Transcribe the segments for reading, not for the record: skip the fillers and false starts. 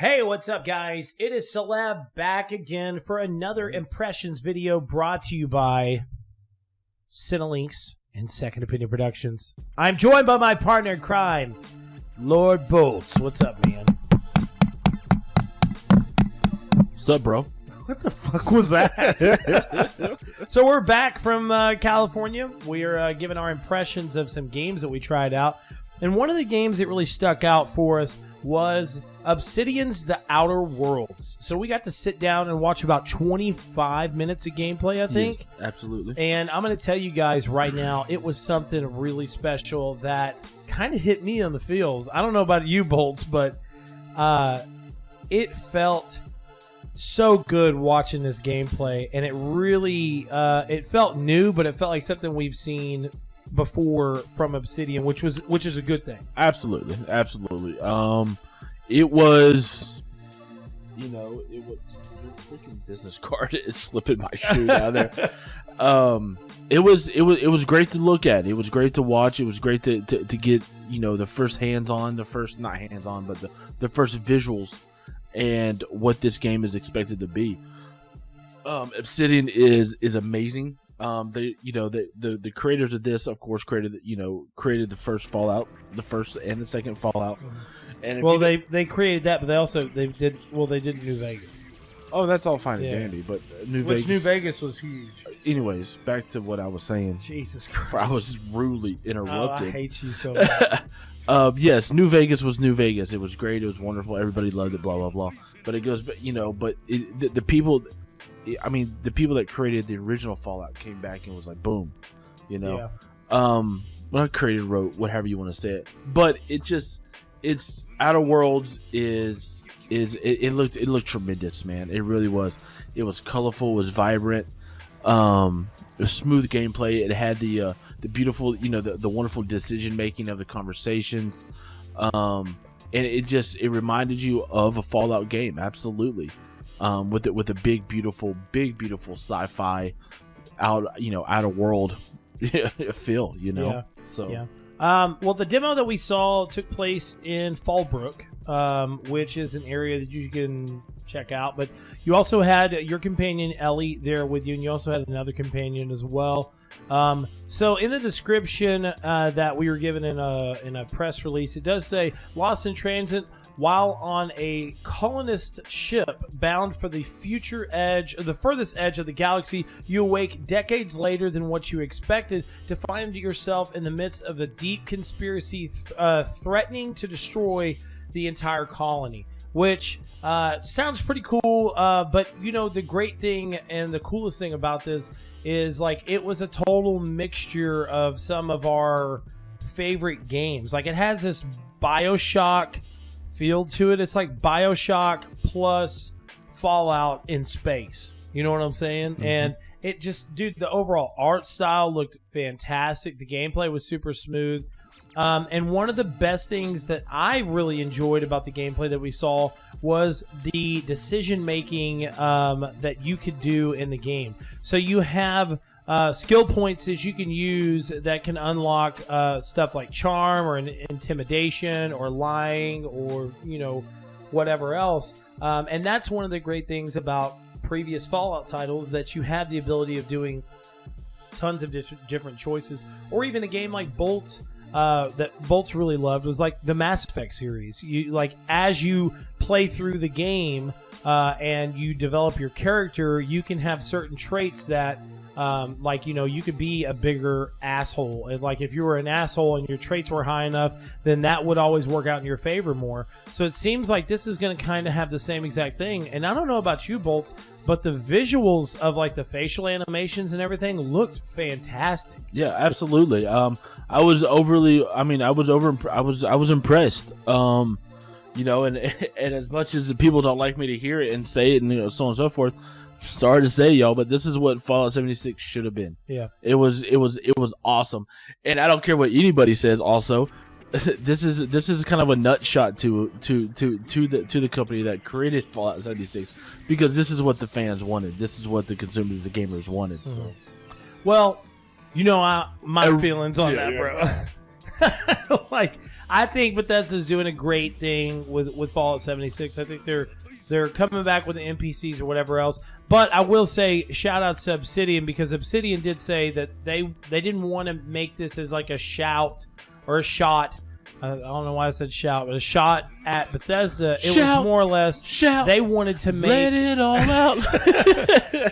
Hey, what's up, guys? It is Celeb back again for another Impressions video brought to you by Cinelinks and Second Opinion Productions. I'm joined by my partner in crime, Lord Bolts. What's up, man? What's up, bro? What the fuck was that? So we're back from California. We are giving our impressions of some games that we tried out. And one of the games that really stuck out for us was Obsidian's The Outer Worlds. So we got to sit down and watch about 25 minutes of gameplay, I think. Yes, absolutely. And I'm going to tell you guys right now, it was something really special that kind of hit me on the feels. I don't know about you, Bolts, but it felt so good watching this gameplay. And it really, it felt new, but it felt like something we've seen before from Obsidian, which is a good thing. Absolutely. It was, it was your freaking business card is slipping my shoe down there. It was great to look at. It was great to watch. It was great to get, the first not hands on, but the first visuals and what this game is expected to be. Obsidian is amazing. The creators of this, of course, created the first Fallout, the first and the second Fallout. And they created that, but they did New Vegas. Oh, that's all fine and dandy, but New Vegas was huge. Anyways, back to what I was saying. Jesus Christ, I was rudely interrupted. I hate you so much. Yes, New Vegas was New Vegas. It was great. It was wonderful. Everybody loved it. Blah blah blah. But it goes, the people. I mean, the people that created the original Fallout came back and was like, boom, Yeah. Well, created, wrote, whatever you want to say it. But it's Outer Worlds it looked tremendous, man. It really was. It was colorful. It was vibrant. It was smooth gameplay. It had the beautiful, the wonderful decision making of the conversations. And it reminded you of a Fallout game. Absolutely. With a big beautiful sci-fi outer world feel, Yeah. So yeah. Well, the demo that we saw took place in Fallbrook, which is an area that you can check out. But you also had your companion Ellie there with you, and you also had another companion as well. So in the description that we were given in a press release, it does say lost in transit while on a colonist ship bound for the furthest edge of the galaxy. You awake decades later than what you expected to find yourself in the midst of a deep conspiracy threatening to destroy the entire colony. Which sounds pretty cool, but the great thing and the coolest thing about this is it was a total mixture of some of our favorite games. It has this Bioshock feel to it. It's like Bioshock plus Fallout in space. You know what I'm saying? Mm-hmm. And it just, dude, the overall art style looked fantastic. The gameplay was super smooth. And one of the best things that I really enjoyed about the gameplay that we saw was the decision making that you could do in the game. So you have skill points that you can use that can unlock stuff like charm or intimidation or lying or whatever else. And that's one of the great things about previous Fallout titles, that you have the ability of doing tons of different choices. Or even a game like Bolts. That Bolts really loved was the Mass Effect series. You as you play through the game and you develop your character, you can have certain traits that you could be a bigger asshole. If you were an asshole and your traits were high enough, then that would always work out in your favor more. So it seems like this is going to kind of have the same exact thing. And I don't know about you, Bolts, but the visuals of the facial animations and everything looked fantastic. Yeah, absolutely. I was impressed. And as much as the people don't like me to hear it and say it and so on and so forth, sorry to say, y'all, but this is what Fallout 76 should have been. Yeah. It was awesome. And I don't care what anybody says also. This is kind of a nut shot to the company that created Fallout 76, because this is what the fans wanted. This is what the consumers, the gamers wanted. Mm-hmm. So, well, my feelings on that, bro. I think Bethesda's doing a great thing with Fallout 76. I think they're coming back with the NPCs or whatever else. But I will say shout outs to Obsidian, because Obsidian did say that they didn't want to make this as like a shout or a shot. I don't know why I said shout, but a shot at Bethesda. It was more or less shout. They wanted to make Let it all out.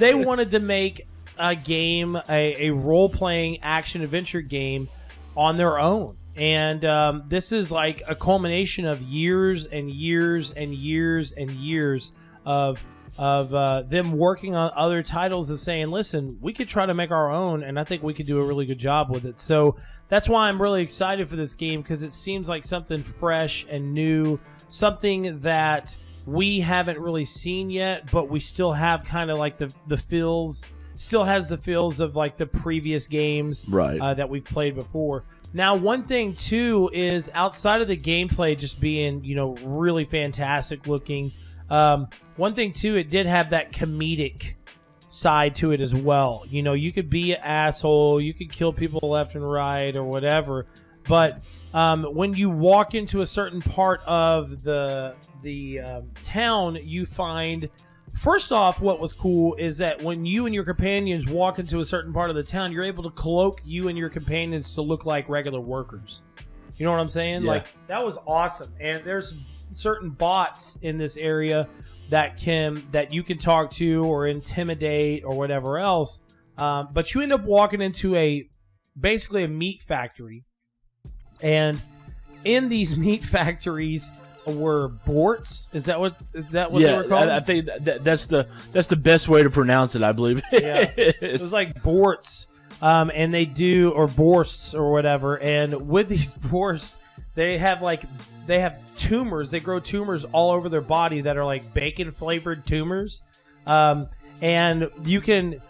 they wanted to make a game, a role-playing action-adventure game on their own. And this is like a culmination of years and years and years and years of them working on other titles, of saying, listen, we could try to make our own, and I think we could do a really good job with it. So that's why I'm really excited for this game, because it seems like something fresh and new, something that we haven't really seen yet, but we still have kind of like the feels, still has the feels of like the previous games that we've played before. Now, one thing too is, outside of the gameplay just being, really fantastic looking, one thing too, it did have that comedic side to it as well. You could be an asshole, you could kill people left and right or whatever, but when you walk into a certain part of the town, you find, first off, what was cool is that when you and your companions walk into a certain part of the town, you're able to cloak you and your companions to look like regular workers. You know what I'm saying? Yeah. Like, that was awesome. And there's certain bots in this area that you can talk to or intimidate or whatever else. But you end up walking into basically a meat factory. And in these meat factories were borts. Is that what they were called? I think that's the best way to pronounce it, I believe. Yeah, it was like borts, and they do, or borsts or whatever. And with these borsts, they have tumors. They grow tumors all over their body that are like bacon flavored tumors, and you can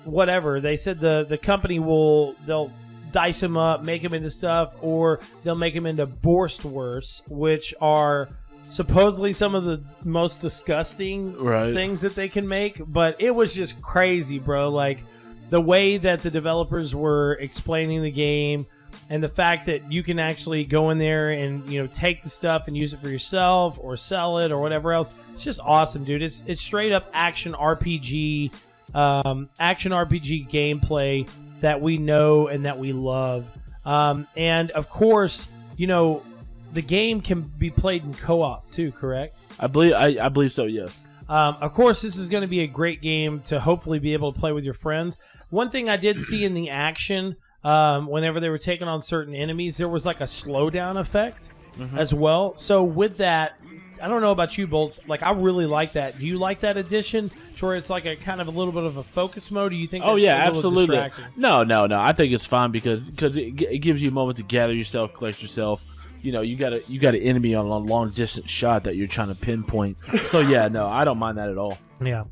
whatever they said, the company they'll dice them up, make them into stuff, or they'll make them into Borstwursts, which are supposedly some of the most disgusting things that they can make. But it was just crazy, bro. Like, the way that the developers were explaining the game, and the fact that you can actually go in there and take the stuff and use it for yourself or sell it or whatever else. It's just awesome, dude. It's straight up action RPG gameplay that we know and that we love. And of course, the game can be played in co-op too, correct? I believe so, yes. Of course, this is going to be a great game to hopefully be able to play with your friends. One thing I did see in the action, whenever they were taking on certain enemies, there was like a slowdown effect as well. So with that, I don't know about you, Bolts. Like, I really like that. Do you like that addition, to where it's like a kind of a little bit of a focus mode? Do you think? Oh that's yeah, a little absolutely. distracting? No. I think it's fine because it gives you a moment to gather yourself, collect yourself. You got an enemy on a long distance shot that you're trying to pinpoint. So yeah, no, I don't mind that at all. Yeah.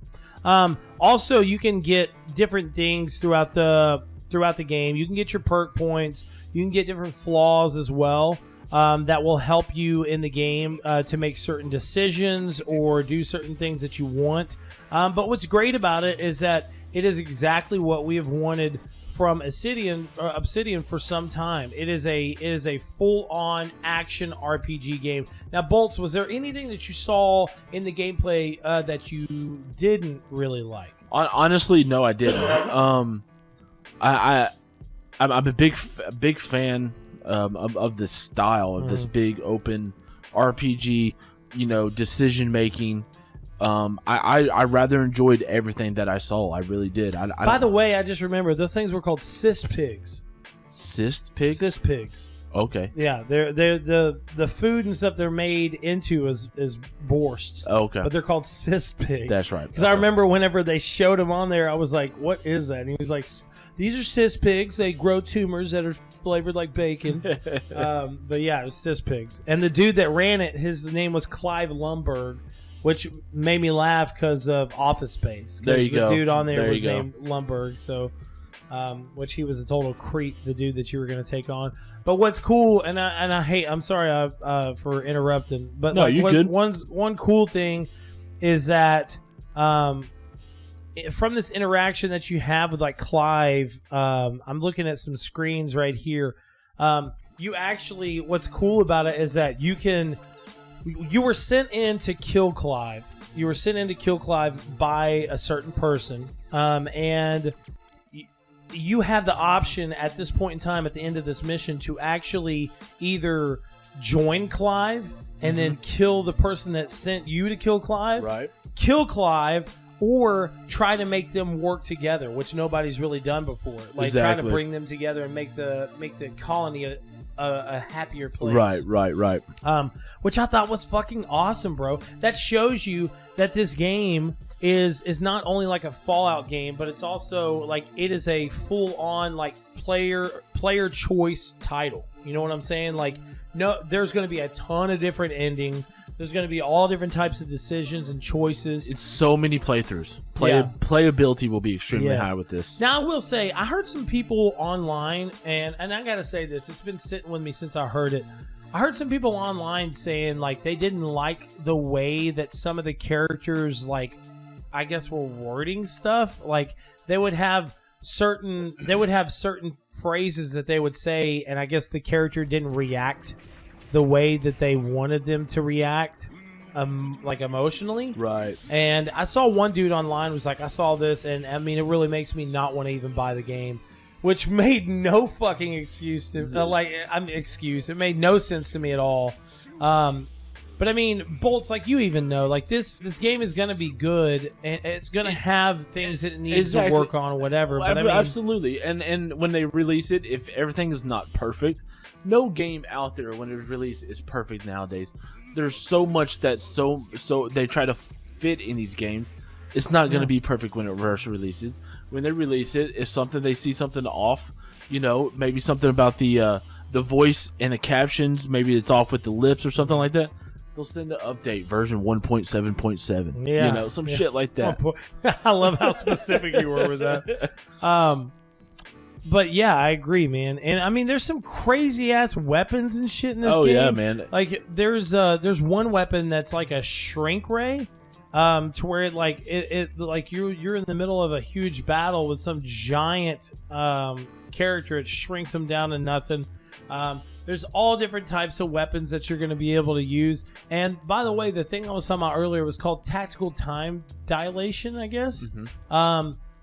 Also, you can get different things throughout the game. You can get your perk points. You can get different flaws as well. That will help you in the game to make certain decisions or do certain things that you want. But what's great about it is that it is exactly what we have wanted from Obsidian for some time. It is a full-on action RPG game. Now, Bolts, was there anything that you saw in the gameplay that you didn't really like? Honestly, no, I didn't. I'm a big fan of this style, of this big open RPG, decision making. I rather enjoyed everything that I saw. I really did. By the way, I just remembered those things were called cyst pigs. Cyst pigs? Cyst pigs. Okay. Yeah, they're the food and stuff they're made into is borsts. Okay. But they're called cyst pigs. That's right. Because I remember whenever they showed them on there, I was like, "What is that?" And he was like, "These are cyst pigs. They grow tumors that are flavored like bacon." But yeah, it was cyst pigs. And the dude that ran it, his name was Clive Lumberg, which made me laugh because of Office Space. There you go. The dude on there was named Lumberg, so which he was a total creep, the dude that you were going to take on. But what's cool, and I hate, I'm sorry for interrupting, but no, you're good. One cool thing is that from this interaction that you have with like Clive, I'm looking at some screens right here. You actually, what's cool about it is that you were sent in to kill Clive. You were sent in to kill Clive by a certain person, and you have the option at this point in time, at the end of this mission, to actually either join Clive and then kill the person that sent you to kill Clive, Right. kill Clive, or try to make them work together, which nobody's really done before. Like try to bring them together and make the colony a happier place. Right. Which I thought was fucking awesome, bro. That shows you that this game is not only like a Fallout game, but it's also like it is a full on like player choice title. You know what I'm saying? Like, no, there's going to be a ton of different endings. There's going to be all different types of decisions and choices. It's so many playthroughs. Playability will be extremely high with this. Now, I will say, I heard some people online, and I got to say this, it's been sitting with me since I heard it. I heard some people online saying, like, they didn't like the way that some of the characters, like, I guess were wording stuff. Like, they would have certain phrases that they would say, and I guess the character didn't react the way that they wanted them to react, like emotionally. Right. And I saw one dude online was like, I saw this, and I mean, it really makes me not want to even buy the game, which made no fucking excuse to It made no sense to me at all. But I mean, Bolts, like you even know, like this game is gonna be good, and it's gonna have things that it needs to work on or whatever. But I mean, absolutely. And when they release it, if everything is not perfect, no game out there when it's released is perfect nowadays. There's so much that so they try to fit in these games. It's not gonna be perfect when it first releases. When they release it, if they see something off, maybe something about the voice and the captions, maybe it's off with the lips or something like that. They'll send an update, version 1.7.7. Yeah. Some shit like that. I love how specific you were with that. But yeah, I agree, man. And I mean, there's some crazy ass weapons and shit in this game. Oh yeah, man. Like there's one weapon that's like a shrink ray, to where it like you're in the middle of a huge battle with some giant character. It shrinks them down to nothing. There's all different types of weapons that you're going to be able to use. And by the way, the thing I was talking about earlier was called tactical time dilation, I guess,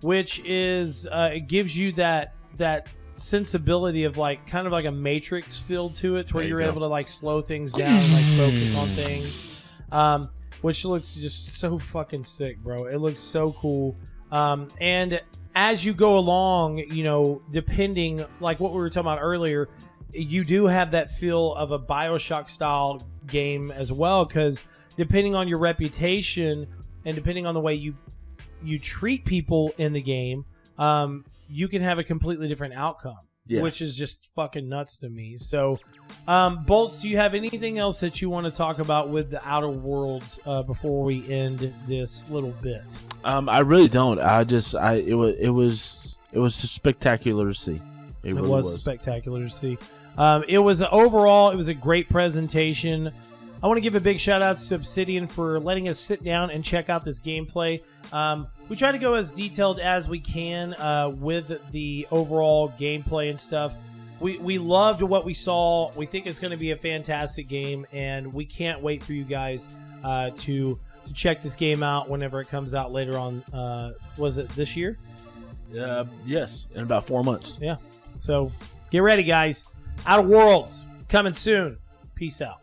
which is it gives you that sensibility of like kind of like a Matrix feel to it, to where you're able to like slow things down and like focus on things, which looks just so fucking sick, bro. It looks so cool. And as you go along, depending, like what we were talking about earlier, you do have that feel of a Bioshock style game as well, because depending on your reputation and depending on the way you treat people in the game, you can have a completely different outcome, which is just fucking nuts to me. So, Bolts, do you have anything else that you want to talk about with the Outer Worlds before we end this little bit? I really don't. It was just spectacular to see. It really was spectacular to see. It was a great presentation. I want to give a big shout out to Obsidian for letting us sit down and check out this gameplay. We try to go as detailed as we can with the overall gameplay and stuff. We loved what we saw. We think it's going to be a fantastic game, and we can't wait for you guys to check this game out whenever it comes out later on. Was it this year? Yes, in about 4 months. Yeah. So get ready, guys. Outer Worlds coming soon. Peace out.